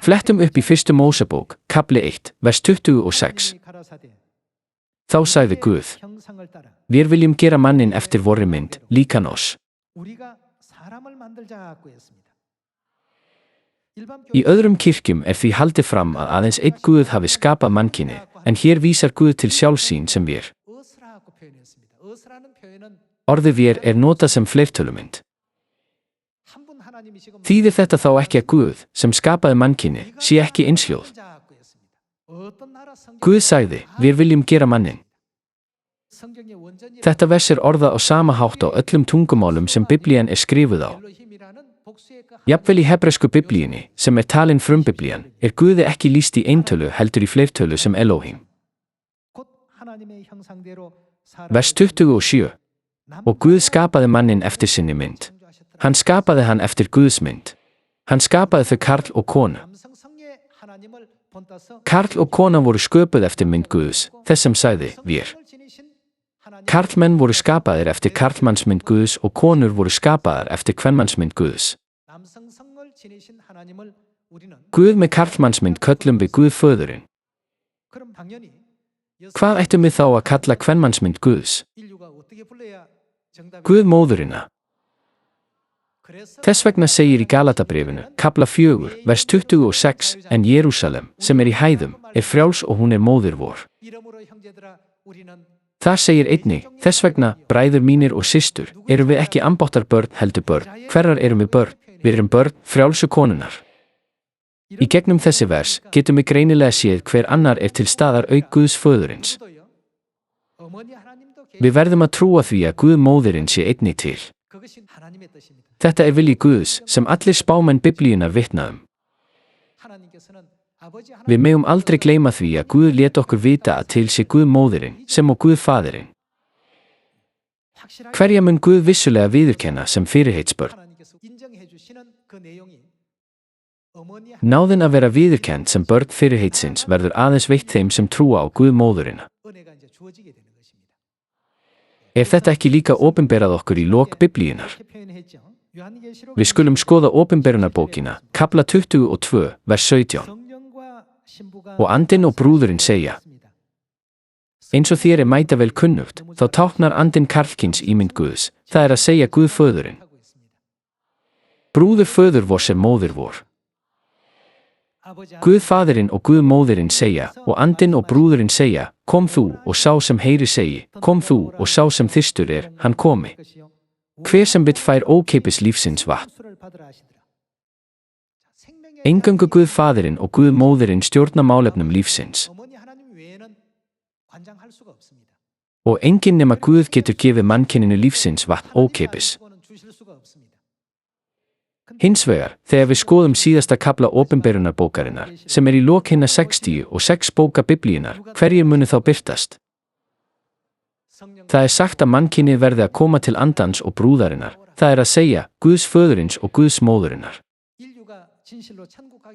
Flettum upp í fyrstu Mósebók, kafli 1, vers 26. Þá sagði Guð: Vér viljum gera manninn eftir vorri mynd, líkan oss. Í öðrum kirkjum því haldið fram að aðeins einn Guð hafi skapað mannkynið, en hér vísar Guð til sjálfs sín sem vér. Orðið vér notað sem fleirtölumynd. Þýðir þetta þá ekki að Guð, sem skapaði mannkynið, sé ekki einsljóð? Guð sagði: Vér viljum gera manninn. Þetta vers orðað á sama hátt á öllum tungumálum sem Biblían skrifuð á. Jafnvel í hebresku Biblíunni, sem talin frumbiblían, Guði ekki lýst í eintölu heldur í fleirtölu sem Elohim. Vers 27. Og Guð skapaði manninn eftir sinni mynd. Hann skapaði hann eftir Guðs mynd. Hann skapaði þau karl og konu. Karl og kona voru sköpuð eftir mynd Guðs, þess sem sagði: Vér. Karlmenn voru skapaðir eftir karlmannsmynd Guðs og konur voru skapaðar eftir kvenmannsmynd Guðs. Guð með karlmannsmynd köllum við Guð föðurinn. Hvað ættum við þá að kalla kvenmannsmynd Guðs? Guð móðurina. Þess vegna segir í Galatabréfinu, kafla 4, vers 26, en Jerúsalem, sem í hæðum, frjáls og hún móðir vor. Þar segir einnig: þess vegna, bræður mínir og systur, við ekki ambáttar börn heldur börn. Hverrar við börn? Við börn frjálsu konunnar. Í gegnum þessi vers getum við greinilega séð hver annar til staðar auk Guðs föðurins. Við verðum að trúa því að Guð móðirinn sé einnig til. Þetta vilji Guðs sem allir spámenn Biblíunnar vitna um. Við megum aldrei gleyma því að Guð lét okkur vita að til sé Guð móðirinn sem og Guð faðirinn. Hverja mun Guð vissulega viðurkenna sem fyrirheitsbörn? Náðin að vera viðurkennd sem börn fyrirheitsins verður aðeins veitt þeim sem trúa á Guð móðurina. Þetta ekki líka opinberað okkur í lok Biblíunnar? Við skulum skoða opinberunarbókina, kafla 22, vers 17. Og andinn og brúðurinn segja: Eins og þér mæta vel kunnugt, þá táknar andinn karlkyns ímynd Guðs, það að segja Guð föðurinn. Brúður föður vor sem móðir vor. Guð faðirinn og Guð móðirinn segja, og andinn og brúðurinn segja: Kom þú, og sá sem heyri segi: Kom þú, og sá sem þyrstur hann komi. Hver sem vill fær ókeypis lífsins vatn. Eingöngu Guð faðirinn og Guð móðirinn stjórna málefnum lífsins. Og enginn nema Guð getur gefið mannkyninu lífsins vatn ókeypis. Hins vegar, þegar við skoðum síðasta kafla opinberunarbókarinnar, sem í lok hinna 66 bóka Biblíunnar, hverjir munu þá birtast? Það sagt að mannkynið verði að koma til andans og brúðarinnar, það að segja, Guðs föðurins og Guðs móðurinnar.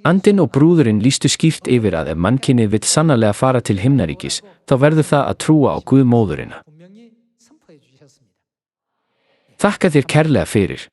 Andinn og brúðurinn lýstu skýrt yfir að ef mannkynið vill sannarlega fara til himnaríkis, þá verður það að trúa á Guð móðurina. Þakka þér kærlega fyrir.